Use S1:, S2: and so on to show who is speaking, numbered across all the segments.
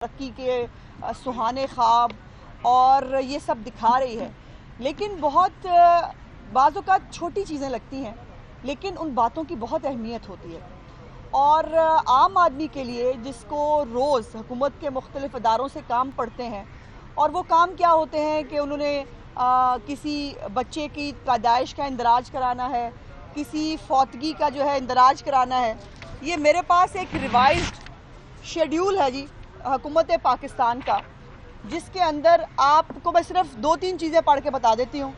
S1: तरक्की के सुहाने ख्वाब और ये सब दिखा रही है, लेकिन बहुत बाज़ औक़ात छोटी चीज़ें लगती हैं, लेकिन उन बातों की बहुत अहमियत होती है। और आम आदमी के लिए जिसको रोज़ हुकूमत के मुख्तलिफ़ इदारों से काम पड़ते हैं, और वो काम क्या होते हैं कि उन्होंने किसी बच्चे की पैदाइश का इंदराज कराना है, किसी फौतगी का जो है इंदराज कराना है। ये मेरे पास एक रिवाइज्ड शेड्यूल है जी हुकूमत पाकिस्तान का, जिसके अंदर आपको मैं सिर्फ 2-3 चीज़ें पढ़ के बता देती हूँ।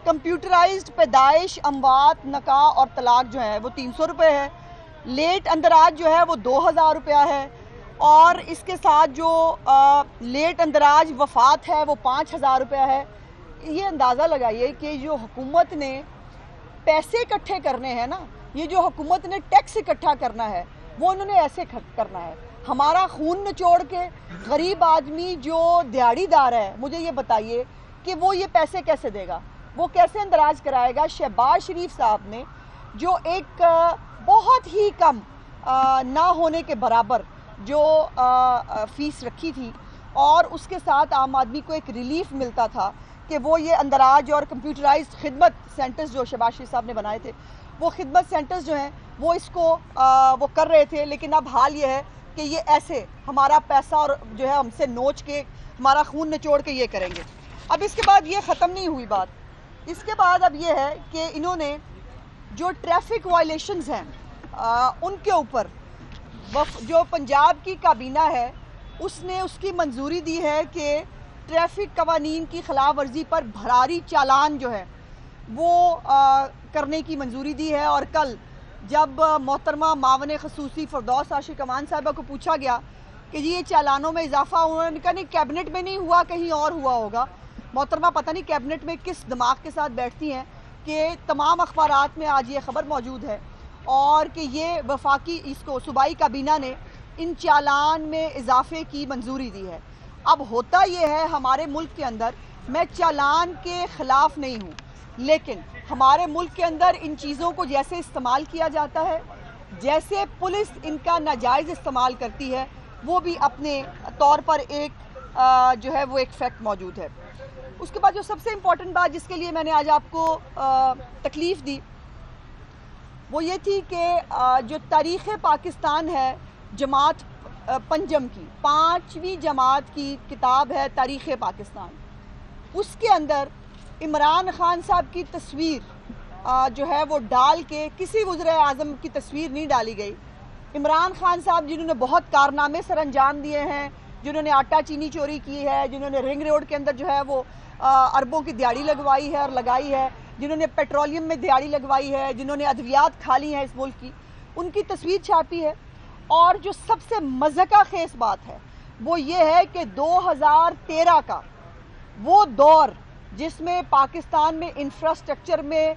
S1: कंप्यूटराइज्ड पैदाइश, अमवात, नकाह और तलाक जो है वो 300 रुपये है। लेट अंदराज जो है वो 2000 रुपया है, और इसके साथ जो लेट अंदराज वफ़ात है वो 5000 रुपया है। ये अंदाज़ा लगाइए कि जो हुकूमत ने पैसे इकट्ठे करने हैं ना, ये जो हुकूमत ने टैक्स इकट्ठा करना है, वो उन्होंने ऐसे करना है। हमारा खून निचोड़ के गरीब आदमी जो दिहाड़ीदार है, मुझे ये बताइए कि वो ये पैसे कैसे देगा, वो कैसे अंदराज कराएगा। शहबाज शरीफ साहब ने जो एक बहुत ही कम ना होने के बराबर जो फ़ीस रखी थी, और उसके साथ आम आदमी को एक रिलीफ मिलता था कि वो ये अंदराज और कंप्यूटराइज्ड खिदमत सेंटर्स जो शहबाज शरीफ साहब ने बनाए थे, वो खिदमत सेंटर्स जो हैं वो इसको वो कर रहे थे। लेकिन अब हाल ये है कि ये ऐसे हमारा पैसा और जो है हमसे नोच के, हमारा खून निचोड़ के ये करेंगे। अब इसके बाद ये ख़त्म नहीं हुई बात, इसके बाद अब ये है कि इन्होंने जो ट्रैफिक वायलेशंस हैं उनके ऊपर जो पंजाब की काबीना है उसने उसकी मंजूरी दी है कि ट्रैफिक कवानीन की खिलाफ वर्जी पर भरारी चालान जो है वो करने की मंजूरी दी है। और कल जब मोहतरमा मावन खसूसी फ़रदौस आशिक अमान साहिबा को पूछा गया कि जी ये चालानों में इजाफा हुआ, उन्होंने कहा नहीं कैबिनेट में नहीं हुआ, कहीं और हुआ होगा। मोहतरमा पता नहीं कैबिनेट में किस दिमाग के साथ बैठती हैं कि तमाम अखबारात में आज ये ख़बर मौजूद है, और कि ये वफाकी इसको सूबाई काबीना ने इन चालान में इजाफे की मंजूरी दी है। अब होता ये है हमारे मुल्क के अंदर, मैं चालान के ख़िलाफ़ नहीं हूँ, लेकिन हमारे मुल्क के अंदर इन चीज़ों को जैसे इस्तेमाल किया जाता है, जैसे पुलिस इनका नाजायज़ इस्तेमाल करती है, वो भी अपने तौर पर एक जो है वो एक फैक्ट मौजूद है। उसके बाद जो सबसे इम्पॉर्टेंट बात जिसके लिए मैंने आज आपको तकलीफ़ दी, वो ये थी कि जो तारीख़ पाकिस्तान है जमात पंजम की 5वीं जमात की किताब है तारीख़ पाकिस्तान, उसके अंदर इमरान खान साहब की तस्वीर जो है वो डाल के किसी वज़ीर आज़म की तस्वीर नहीं डाली गई। इमरान खान साहब जिन्होंने बहुत कारनामे सर अंजाम दिए हैं, जिन्होंने आटा चीनी चोरी की है, जिन्होंने रिंग रोड के अंदर जो है वो अरबों की दिहाड़ी लगवाई है और लगाई है, जिन्होंने पेट्रोलियम में दिहाड़ी लगवाई है, जिन्होंने अद्वियात खा ली हैं इस मुल्क की, उनकी तस्वीर छापी है। और जो सबसे मज़का खेस बात है वो ये है कि 2013 का वो दौर जिसमें पाकिस्तान में इंफ्रास्ट्रक्चर में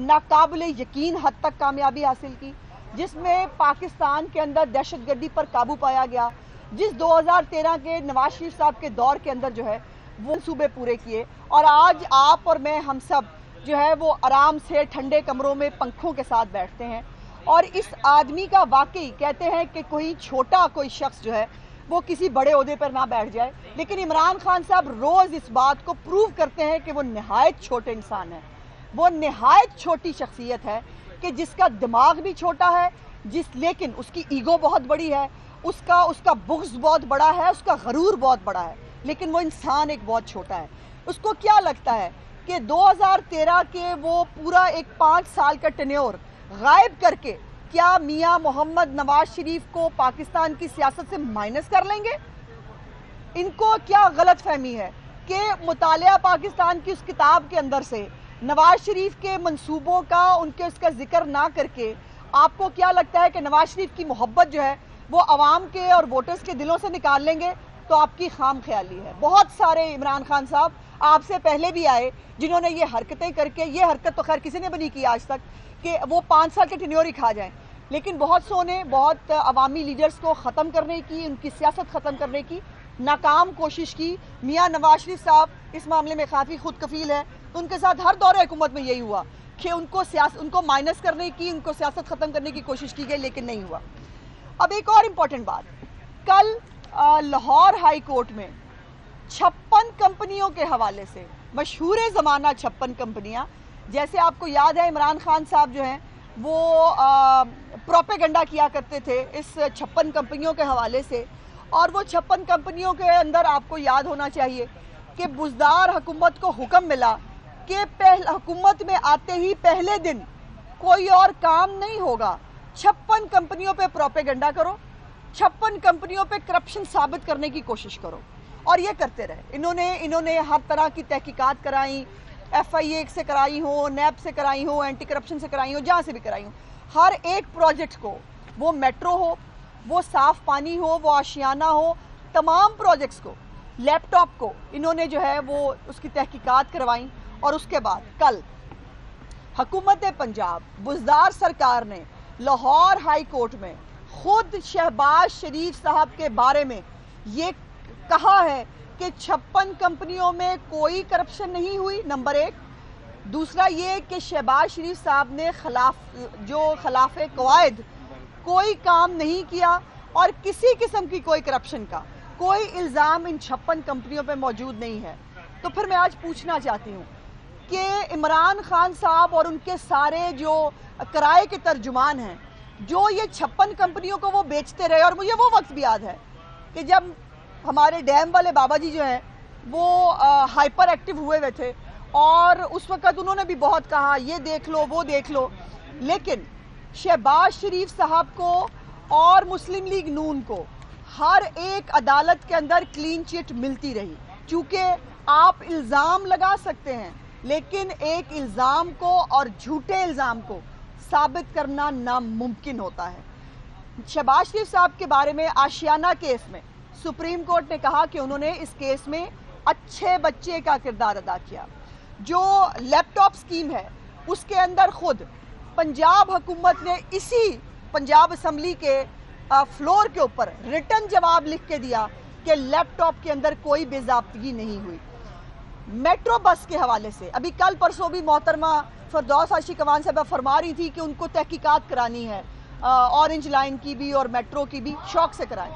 S1: नाकाबिले यकीन हद तक कामयाबी हासिल की, जिसमें पाकिस्तान के अंदर दहशतगर्दी पर काबू पाया गया, जिस 2013 के नवाज शरीफ साहब के दौर के अंदर जो है वो सूबे पूरे किए, और आज आप और मैं हम सब जो है वो आराम से ठंडे कमरों में पंखों के साथ बैठते हैं। और इस आदमी का वाकई कहते हैं कि कोई छोटा कोई शख्स जो है वो किसी बड़े ओहदे पर ना बैठ जाए, लेकिन इमरान खान साहब रोज़ इस बात को प्रूव करते हैं कि वो नहायत छोटे इंसान है, वो नहायत छोटी शख्सियत है कि जिसका दिमाग भी छोटा है, लेकिन उसकी ईगो बहुत बड़ी है, उसका बुग़्ज़ बहुत बड़ा है, उसका गरूर बहुत बड़ा है, लेकिन वो इंसान एक बहुत छोटा है। उसको क्या लगता है कि 2013 के वो पूरा एक 5 साल का टेन्योर गायब करके क्या मियाँ मोहम्मद नवाज शरीफ को पाकिस्तान की सियासत से माइनस कर लेंगे? इनको क्या गलत फहमी है कि मुतालिया पाकिस्तान की उस किताब के अंदर से नवाज शरीफ के मंसूबों का, उनके उसका जिक्र ना करके आपको क्या लगता है कि नवाज शरीफ की मोहब्बत जो है वो आवाम के और वोटर्स के दिलों से निकाल लेंगे? तो आपकी खाम ख्याली है। बहुत सारे इमरान खान साहब आपसे पहले भी आए जिन्होंने ये हरकतें करके, ये हरकत तो खैर किसी ने भी नहीं की आज तक कि वो 5 साल के टेन्योर ही खा जाएं, लेकिन बहुत सो ने बहुत अवामी लीडर्स को ख़त्म करने की, उनकी सियासत ख़त्म करने की नाकाम कोशिश की। मियाँ नवाज शरीफ साहब इस मामले में काफ़ी खुद कफील है, तो उनके साथ हर दौरे हुकूमत में यही हुआ कि उनको माइनस करने की, उनको सियासत ख़त्म करने की कोशिश की गई, लेकिन नहीं हुआ। अब एक और इम्पॉर्टेंट बात, कल लाहौर हाई कोर्ट में 56 कंपनियों के हवाले से, मशहूर ज़माना 56 कंपनियां, जैसे आपको याद है इमरान खान साहब जो हैं वो प्रोपेगेंडा किया करते थे इस 56 कंपनियों के हवाले से, और वो 56 कंपनियों के अंदर आपको याद होना चाहिए कि बुज़दार हुकूमत को हुक्म मिला कि हुकूमत में आते ही पहले दिन कोई और काम नहीं होगा, 56 कंपनियों पे प्रोपेगेंडा करो, 56 कंपनियों पे करप्शन साबित करने की कोशिश करो, और ये करते रहे। इन्होंने हर तरह की तहकीकात कराई, FIA से कराई हो, NAB से कराई हो, एंटी करप्शन से कराई हो, जहाँ से भी कराई हो, हर एक प्रोजेक्ट को, वो मेट्रो हो, वो साफ़ पानी हो, वो आशियाना हो, तमाम प्रोजेक्ट्स को, लैपटॉप को इन्होंने जो है वो उसकी तहकीकात करवाई। और उसके बाद कल हुकूमत पंजाब, बुज़दार सरकार ने लाहौर हाई कोर्ट में खुद शहबाज शरीफ साहब के बारे में ये कहा है कि 56 कंपनियों में कोई करप्शन नहीं हुई, नंबर एक। दूसरा ये कि शहबाज शरीफ साहब ने खिलाफ कवायद कोई काम नहीं किया और किसी किस्म की कोई करप्शन का कोई इल्ज़ाम इन 56 कंपनियों पे मौजूद नहीं है। तो फिर मैं आज पूछना चाहती हूँ कि इमरान खान साहब और उनके सारे जो किराए के तर्जुमान हैं, जो ये 56 कंपनियों को वो बेचते रहे, और मुझे वो वक्त भी याद है कि जब हमारे डैम वाले बाबा जी जो हैं वो हाइपर एक्टिव हुए थे, और उस वक़्त उन्होंने भी बहुत कहा ये देख लो वो देख लो, लेकिन शहबाज शरीफ साहब को और मुस्लिम लीग नून को हर एक अदालत के अंदर क्लीन चिट मिलती रही। चूँकि आप इल्ज़ाम लगा सकते हैं, लेकिन एक इल्ज़ाम को और झूठे इल्ज़ाम को साबित करना नामुमकिन होता है। शहबाज शरीफ साहब के बारे में आशियाना केस में सुप्रीम कोर्ट ने कहा कि उन्होंने इस केस में अच्छे बच्चे का किरदार अदा किया। जो लैपटॉप स्कीम है उसके अंदर खुद पंजाब हुकूमत ने इसी पंजाब असम्बली के फ्लोर के ऊपर रिटर्न जवाब लिख के दिया कि लैपटॉप के अंदर कोई बेज़ाब्तगी नहीं हुई। मेट्रो बस के हवाले से अभी कल परसों भी मोहतरमा फरदौस आशिक अवान साहब फरमा रही थी कि उनको तहकीकात करानी है, ऑरेंज लाइन की भी और मेट्रो की भी, शौक से कराएं,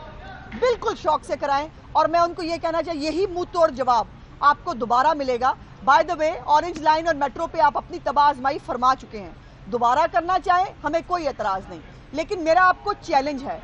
S1: बिल्कुल शौक से कराएं। और मैं उनको ये कहना चाहिए यही मुंह तोड़ जवाब आपको दोबारा मिलेगा। By the way, orange line और मेट्रो पे आप अपनी तबाह आजमाई फरमा चुके हैं, दोबारा करना चाहें हमें कोई एतराज़ नहीं, लेकिन मेरा आपको चैलेंज है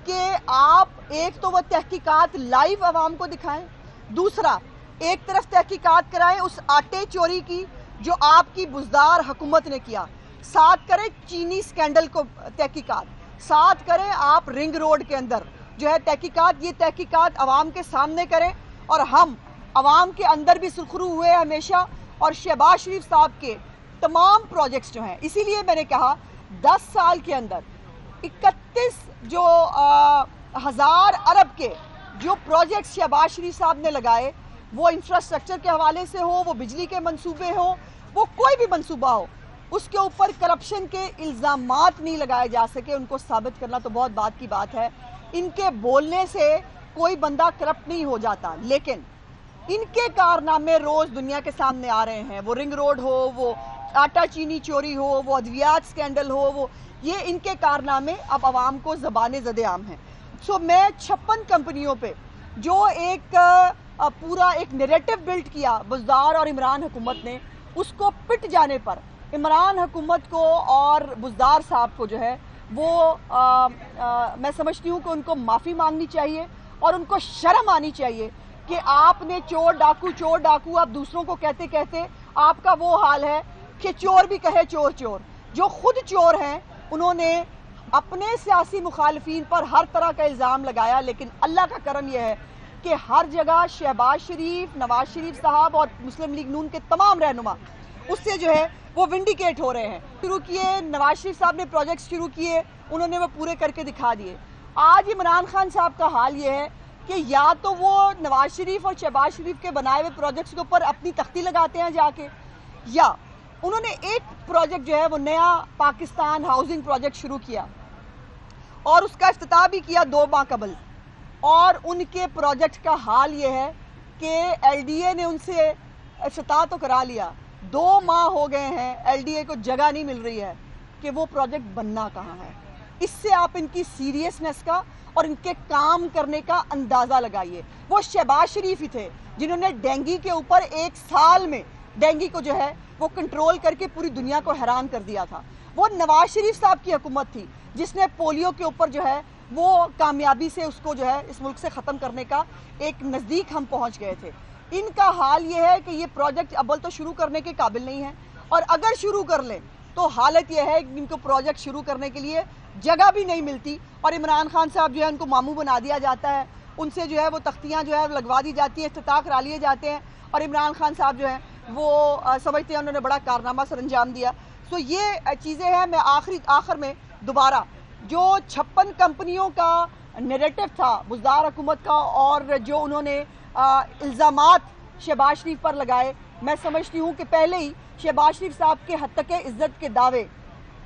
S1: कि आप एक तो वो तहकीकात लाइव आवाम को दिखाएं, दूसरा एक तरफ तहकीकात कराएं उस आटे चोरी की जो आपकी बुज़दार हुकूमत ने किया, साथ करें चीनी स्कैंडल को तहकीकात, साथ करें आप रिंग रोड के अंदर जो है तहकीकात, ये तहकीकात आवाम के सामने करें, और हम आवाम के अंदर भी सुरखरू हुए हमेशा, और शहबाज शरीफ साहब के तमाम प्रोजेक्ट्स जो हैं, इसीलिए मैंने कहा 10 साल के अंदर 31 जो हज़ार अरब के जो प्रोजेक्ट्स शहबाज शरीफ साहब ने लगाए, वो इंफ्रास्ट्रक्चर के हवाले से हो, वो बिजली के मंसूबे हो, वो कोई भी मंसूबा हो, उसके ऊपर करप्शन के इल्ज़ामात नहीं लगाए जा सके। उनको साबित करना तो बहुत बात की बात है, इनके बोलने से कोई बंदा करप्ट नहीं हो जाता, लेकिन इनके कारनामे रोज़ दुनिया के सामने आ रहे हैं। वो रिंग रोड हो, वो आटा चीनी चोरी हो, वो अद्वियात स्कैंडल हो, वो ये इनके कारनामे अब आवाम को ज़बाने ज़द-ए-आम हैं। सो मैं 56 कंपनियों पे जो एक पूरा एक नैरेटिव बिल्ड किया बुज़दार और इमरान हुकूमत ने, उसको पिट जाने पर इमरान हुकूमत को और बुज़दार साहब को जो है वो मैं समझती हूँ कि उनको माफ़ी मांगनी चाहिए और उनको शर्म आनी चाहिए कि आपने चोर डाकू आप दूसरों को कहते कहते आपका वो हाल है कि चोर भी कहे चोर चोर। जो खुद चोर हैं उन्होंने अपने सियासी मुखालफीन पर हर तरह का इल्ज़ाम लगाया, लेकिन अल्लाह का करम यह है कि हर जगह शहबाज शरीफ, नवाज शरीफ साहब और मुस्लिम लीग नून के तमाम रहनुमा उससे जो है वो विंडिकेट हो रहे हैं। शुरू किए नवाज शरीफ साहब ने प्रोजेक्ट शुरू किए, उन्होंने वो पूरे करके दिखा दिए। आज इमरान खान साहब का हाल ये है कि या तो वो नवाज शरीफ और शहबाज शरीफ के बनाए हुए प्रोजेक्ट्स के ऊपर अपनी तख्ती लगाते हैं जाके, या उन्होंने एक प्रोजेक्ट जो है वो नया पाकिस्तान हाउसिंग प्रोजेक्ट शुरू किया और उसका इफ्तिताह भी किया 2 माह कबल, और उनके प्रोजेक्ट का हाल ये है कि LDA ने उनसे इफ्तिताह तो करा लिया, 2 माह हो गए हैं, LDA को जगह नहीं मिल रही है कि वो प्रोजेक्ट बनना कहाँ है। اس سے آپ ان کی سیریسنس کا اور ان کے کام کرنے کا اندازہ لگائیے. وہ شہباز شریف ہی تھے جنہوں نے ڈینگی کے اوپر 1 سال میں ڈینگی کو جو ہے وہ کنٹرول کر کے پوری دنیا کو حیران کر دیا تھا. وہ نواز شریف صاحب کی حکومت تھی جس نے پولیو کے اوپر جو ہے وہ کامیابی سے اس کو جو ہے اس ملک سے ختم کرنے کا ایک نزدیک ہم پہنچ گئے تھے. ان کا حال یہ ہے کہ یہ پروجیکٹ اول تو شروع کرنے کے قابل نہیں ہے، اور اگر شروع کر لیں تو حالت یہ ہے کہ ان کو پروجیکٹ شروع کرنے کے لیے جگہ بھی نہیں ملتی، اور عمران خان صاحب جو ہے ان کو ماموں بنا دیا جاتا ہے، ان سے جو ہے وہ تختیاں جو ہے لگوا دی جاتی ہیں، افتتاح کرا لیے جاتے ہیں، اور عمران خان صاحب جو ہیں وہ سمجھتے ہیں انہوں نے بڑا کارنامہ سر انجام دیا. سو یہ چیزیں ہیں. میں آخر میں دوبارہ جو 56 کمپنیوں کا نیریٹو تھا بزدار حکومت کا، اور جو انہوں نے الزامات شہباز شریف پر لگائے، میں سمجھتی ہوں کہ پہلے ہی شہباز شریف صاحب کے حتک عزت کے دعوے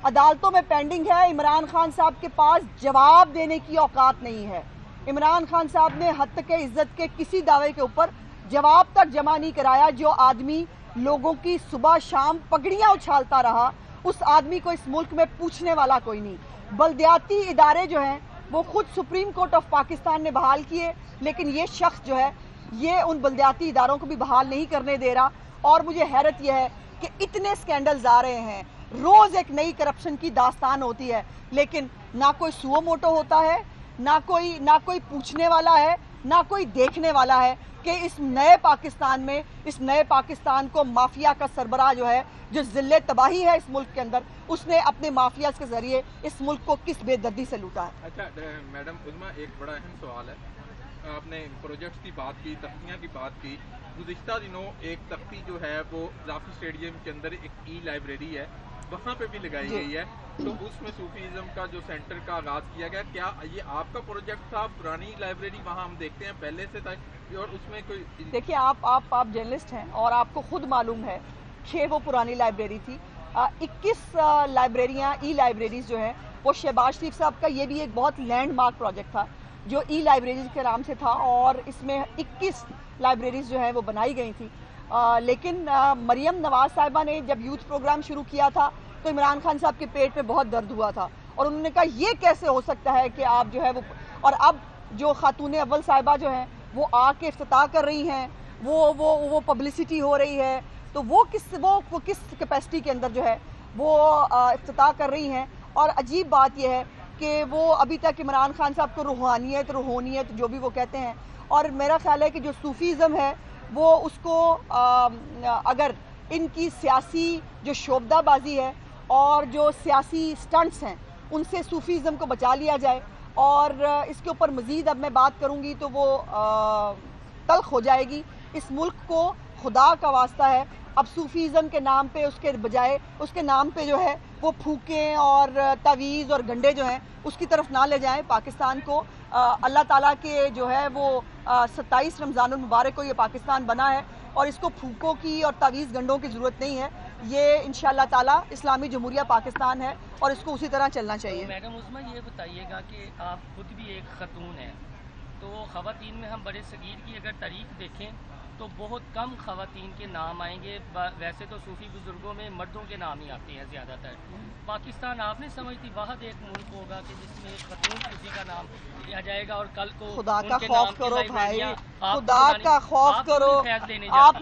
S1: عدالتوں میں پینڈنگ ہے. عمران خان صاحب کے پاس جواب دینے کی اوقات نہیں ہے. عمران خان صاحب نے حتک عزت کے کسی دعوے کے اوپر جواب تک جمع نہیں کرایا. جو آدمی لوگوں کی صبح شام پگڑیاں اچھالتا رہا، اس آدمی کو اس ملک میں پوچھنے والا کوئی نہیں. بلدیاتی ادارے جو ہیں وہ خود سپریم کورٹ آف پاکستان نے بحال کیے، لیکن یہ شخص جو ہے یہ ان بلدیاتی اداروں کو بھی بحال نہیں کرنے دے رہا. اور مجھے حیرت یہ ہے کہ اتنے سکینڈلز آ رہے ہیں، روز ایک نئی کرپشن کی داستان ہوتی ہے، لیکن نہ کوئی سو موٹو ہوتا ہے، نہ کوئی پوچھنے والا ہے، نہ کوئی دیکھنے والا ہے کہ اس نئے پاکستان میں، اس نئے پاکستان کو مافیا کا سربراہ جو ہے، جو ذلت تباہی ہے اس ملک کے اندر، اس نے اپنے مافیاز کے ذریعے اس ملک کو کس بے دردی سے لوٹا ہے.
S2: اچھا میڈم عظمیٰ، ایک بڑا اہم سوال ہے. آپ نے پروجیکٹس کی بات کی، تختیاں کی بات کی. گزشتہ دنوں ایک تختی جو ہے وہ ذاتی اسٹیڈیم کے اندر ایک ای لائبریری ہے، وہاں پہ بھی لگائی گئی ہے. تو اس میں صوفیزم کا جو سینٹر کا آغاز کیا گیا، کیا یہ آپ کا پروجیکٹ تھا؟ پرانی لائبریری وہاں ہم دیکھتے ہیں پہلے سے تھا، اور اس میں کوئی
S1: دیکھیے آپ جرنلسٹ ہیں اور آپ کو خود معلوم ہے کہ وہ پرانی لائبریری تھی. 21 لائبریریاں ای لائبریریز جو ہیں وہ شہباز شریف صاحب کا یہ بھی ایک بہت لینڈ مارک پروجیکٹ تھا جو ای لائبریریز کے نام سے تھا، اور اس میں 21 لائبریریز جو ہیں وہ بنائی گئی تھی. لیکن مریم نواز صاحبہ نے جب یوتھ پروگرام شروع کیا تھا تو عمران خان صاحب کے پیٹ میں بہت درد ہوا تھا، اور انہوں نے کہا یہ کیسے ہو سکتا ہے کہ آپ جو ہے وہ، اور اب جو خاتون اول صاحبہ جو ہیں وہ آ کے افتتاح کر رہی ہیں، وہ پبلسٹی ہو رہی ہے، تو وہ کس کیپیسٹی کے اندر جو ہے وہ افتتاح کر رہی ہیں. اور عجیب بات یہ ہے کہ وہ ابھی تک عمران خان صاحب کو روحانیت جو بھی وہ کہتے ہیں، اور میرا خیال ہے کہ جو صوفیزم ہے وہ اس کو اگر ان کی سیاسی جو شعبدہ بازی ہے اور جو سیاسی سٹنٹس ہیں ان سے صوفیزم کو بچا لیا جائے. اور اس کے اوپر مزید اب میں بات کروں گی تو وہ تلخ ہو جائے گی. اس ملک کو خدا کا واسطہ ہے اب صوفیزم کے نام پہ، اس کے بجائے اس کے نام پہ جو ہے وہ پھوکیں اور تعویذ اور گنڈے جو ہیں اس کی طرف نہ لے جائیں. پاکستان کو اللہ تعالیٰ کے جو ہے وہ 27 رمضان المبارک کو یہ پاکستان بنا ہے، اور اس کو پھوکوں کی اور تعویذ گنڈوں کی ضرورت نہیں ہے. یہ انشاءاللہ تعالیٰ اسلامی جمہوریہ پاکستان ہے اور اس کو اسی طرح چلنا چاہیے.
S3: میڈم عظمیٰ یہ بتائیے گا کہ آپ خود بھی ایک خاتون ہیں، تو خواتین میں ہم بڑے صغیر کی اگر تاریخ دیکھیں تو بہت کم خواتین کے نام آئیں گے. ویسے تو صوفی بزرگوں میں مردوں کے نام ہی آتے ہیں زیادہ تر. پاکستان آپ نے سمجھتی واحد ایک ملک ہوگا کہ جس میں ایک خاتون کسی کا نام لیا جائے گا، اور کل کو
S1: خدا کا خوف کرو بھائی، خدا کا خوف کرو. آپ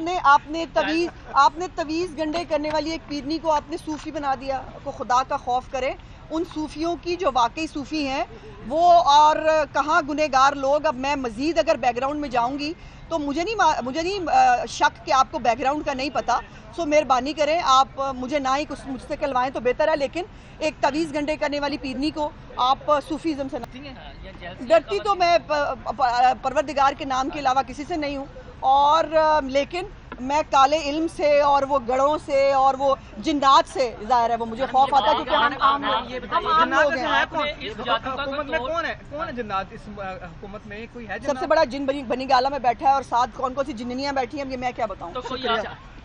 S1: نے تویز گنڈے کرنے والی ایک پیرنی کو آپ نے صوفی بنا دیا. کو خدا کا خوف کرے ان صوفیوں کی جو واقعی صوفی ہیں وہ، اور کہاں گنہگار لوگ. اب میں مزید اگر بیک گراؤنڈ میں جاؤں گی تو مجھے نہیں شک کہ آپ کو بیک گراؤنڈ کا نہیں پتا. سو مہربانی کریں آپ مجھے نہ ہی کچھ مجھ سے کہلوائیں تو بہتر ہے، لیکن ایک تویز گنڈے کرنے والی پیرنی کو آپ صوفیزم سے نہ. ڈرتی تو میں پروردگار کے نام کے علاوہ کسی سے نہیں ہوں، اور لیکن میں کالے علم سے اور وہ گڑھوں سے اور وہ جنات سے ظاہر ہے وہ مجھے خوف آتا ہے، کیونکہ ہم عام لوگ ہیں.
S4: کون ہے جنات اس حکومت میں؟ کوئی ہے؟
S1: سب سے بڑا جن بنی گالا میں بیٹھا ہے، اور ساتھ کون سی جننیاں بیٹھی ہیں یہ میں کیا بتاؤں.